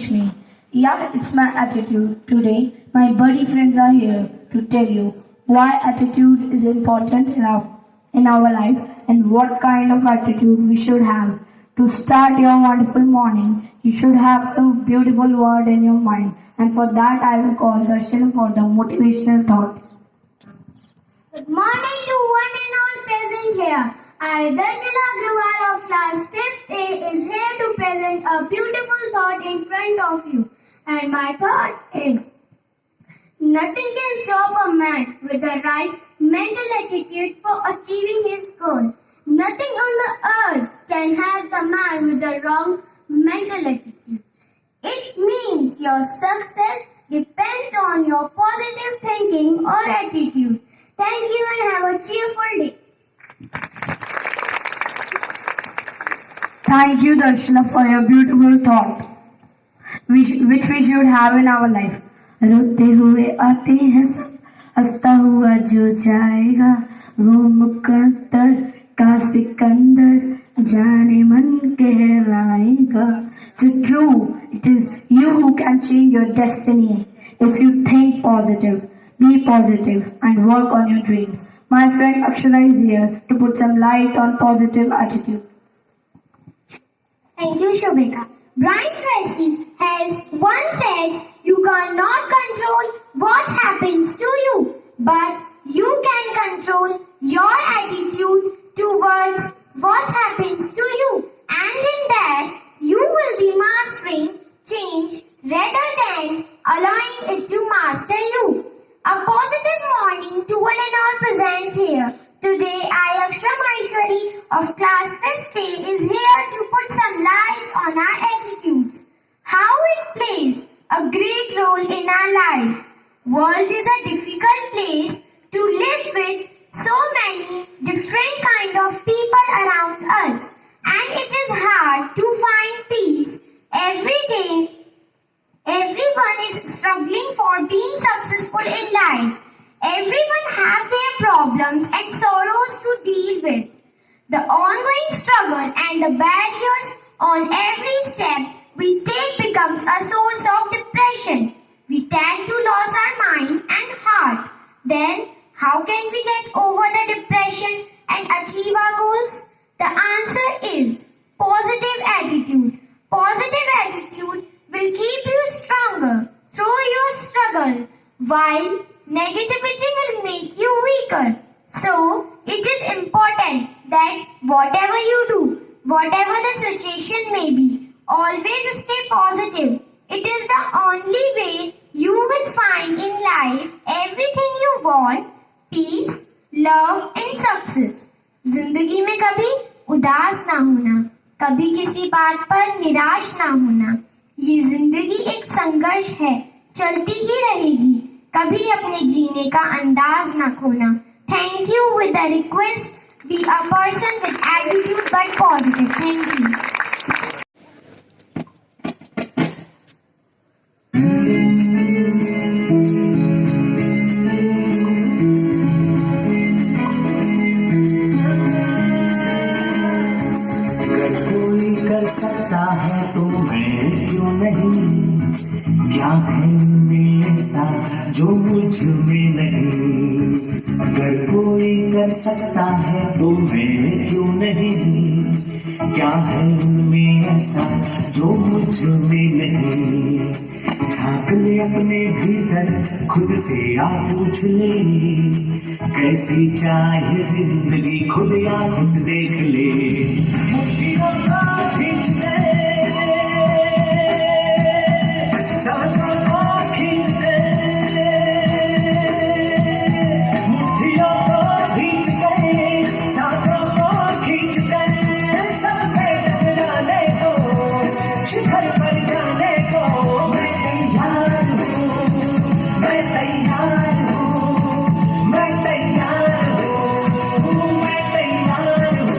teach me. Yeah, it's my attitude. Today, my buddy friends are here to tell you why attitude is important in our life and what kind of attitude we should have. To start your wonderful morning, you should have some beautiful word in your mind. And for that, I will call Darshan for the motivational thought. Good morning to one and all present here. I, Darshana Agrawal of class 5th A, is here to present a beautiful thought in front of you. And my thought is, nothing can stop a man with the right mental attitude for achieving his goal. Nothing on the earth can have the man with the wrong mental attitude. It means your success depends on your positive thinking or attitude. Thank you and have a cheerful day. Thank you, Darshana, for your beautiful thought, which we should have in our life. रोते हुए आते हैं सब, हंसता हुआ जो जाएगा, वो मुकद्दर का सिकंदर जाने मन कहलाएगा. So true, it is you who can change your destiny if you think positive, be positive, and work on your dreams. My friend Akshara is here to put some light on positive attitude. Thank you, Shobhika. Brian Tracy has once said, you cannot control what happens to you, but you can control your attitude towards what happens to you. And in that, you will be mastering change rather than allowing it to master you. A positive morning to one and all present here. Today, I, Akshara Maheshwari of class 5th A, is here to put some light on our attitudes. How it plays a great role in our life. World is a difficult place to live with so many different kind of people around us. And it is hard to find peace. Every day, everyone is struggling for being successful in life. Everyone have their problems and sorrows to deal with. The ongoing struggle and the barriers on every step we take becomes a source of depression. We tend to lose our mind and heart. Then, how can we get over the depression and achieve our goals? The answer is positive attitude. Positive attitude will keep you stronger through your struggle, while negativity will make you weaker. So, it is important that whatever you do, whatever the situation may be, always stay positive. It is the only way you will find in life everything you want, peace, love and success. जिंदगी में कभी उदास ना होना, कभी किसी बात पर निराश ना होना. ये जिंदगी एक संघर्ष है, चलती ही रहेगी. कभी अपने जीने का अंदाज ना खोना. Thank you with a request. Be a person with attitude but positive. Thank you. अगर कोई कर सकता है तो मैं क्यों नहीं? क्या है इनमें ऐसा जो मुझ में नहीं? अगर कोई कर सकता है तो मैं क्यों नहीं? क्या है इनमें ऐसा जो मुझ में नहीं? झांक ले अपने भीतर, खुद से आ पूछ ले, कैसी चाहे जिंदगी, खुद आंख से देख ले. मुट्ठियों का खींच ले, सांसों को खींच ले, मुट्ठियों को खींच ले, सांसों को खींच ले, सबसे टकराने को, शिखर पर जाने को. मैं तैयार हूँ, मैं तैयार हूँ, मैं तैयार हूँ, मैं तैयार हूँ.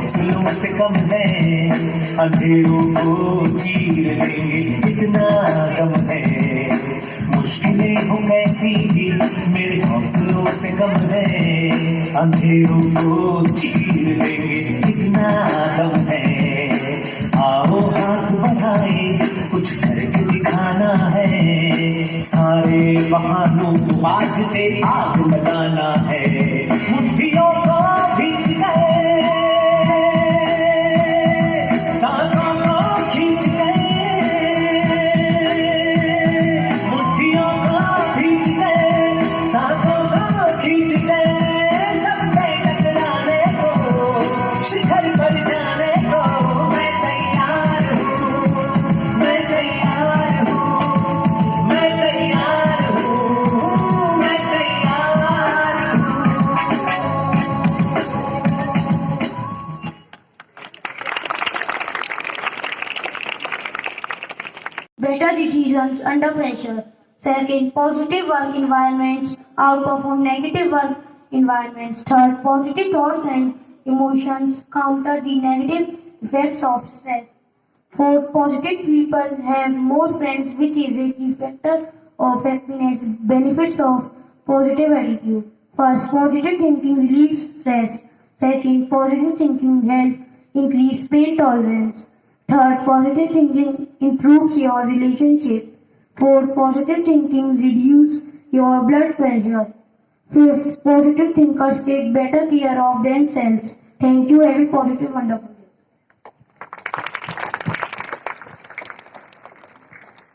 हौसलों से कम है, अंधेरों को चीर देंगे इतना दम है। मुश्किलें हो कैसी भी मेरे हौसलों से कम है, अंधेरों को चीर देंगे इतना दम है। आओ हाथ बढ़ाए कुछ करके दिखाना है, सारे बहानों को आज से आग लगाना है। मुट्ठियों को खींच गए, सांसों को खींच गए, मुट्ठियों को खींच गए, सांसों को खींच गए। सबसे टकराने को, शिखर पर जाने को मैं तैयार हूँ, मैं तैयार हूँ, मैं तैयार हूँ, मैं तैयार हूँ। Better decisions under pressure. Second, positive work environments outperform negative work environments. Third, positive thoughts and emotions counter the negative effects of stress. Fourth, positive people have more friends, which is a key factor of happiness. Benefits of positive attitude. First, positive thinking relieves stress. Second, positive thinking helps increase pain tolerance. Third, positive thinking improves your relationship. Fourth, positive thinking reduces your blood pressure. Fifth, positive thinkers take better care of themselves. Thank you. Have a positive, wonderful day.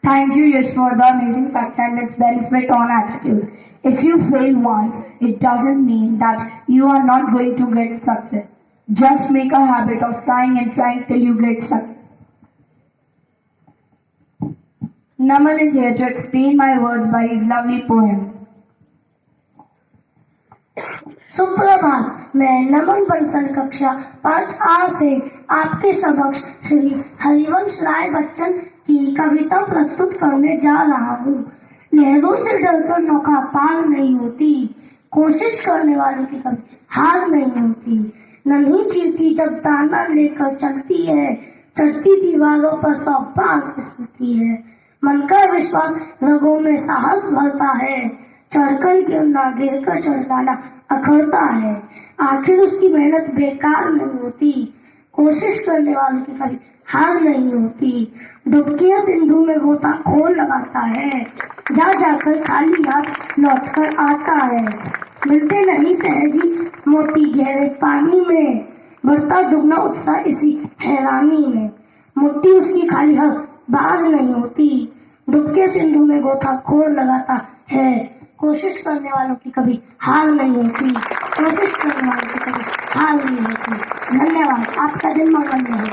Thank you, Yash, for the amazing facts and its benefit on attitude. If you fail once, it doesn't mean that you are not going to get success. Just make a habit of trying and trying till you get success. Naman is here to explain my words by his lovely poem. सुप्रभात। मैं नमन बंसल कक्षा 5R से आपके समक्ष श्री हरिवंश राय बच्चन की कविता प्रस्तुत करने जा रहा हूँ। लहरों से डरकर नौका पार नहीं होती, कोशिश करने वालों की कभी हार नहीं होती। नन्ही चींटी जब दाना लेकर चलती है, चढ़ती दीवारों पर 100 बार फिसलती है। मन का विश्वास रगों में साहस भरता है, चढ़कर गिरना गिरकर चढ़ जाना अखरता है। आखिर उसकी मेहनत बेकार नहीं होती, कोशिश करने वालों की कभी हार नहीं होती। डुबकियां सिंधु में गोताखोर लगाता है, जा जाकर खाली हाथ लौट कर आता है। मिलते नहीं सहजी मोती गहरे पानी में, बढ़ता दुगना उत्साह इसी हैरानी में। मुट्ठी उसकी खाली हर बार नहीं होती, डुबके सिंधु में गोताखोर लगाता है। कोशिश करने वालों की कभी हार नहीं होती, कोशिश करने वालों की कभी हार नहीं होती। धन्यवाद। आपका दिन मंगलमय हो।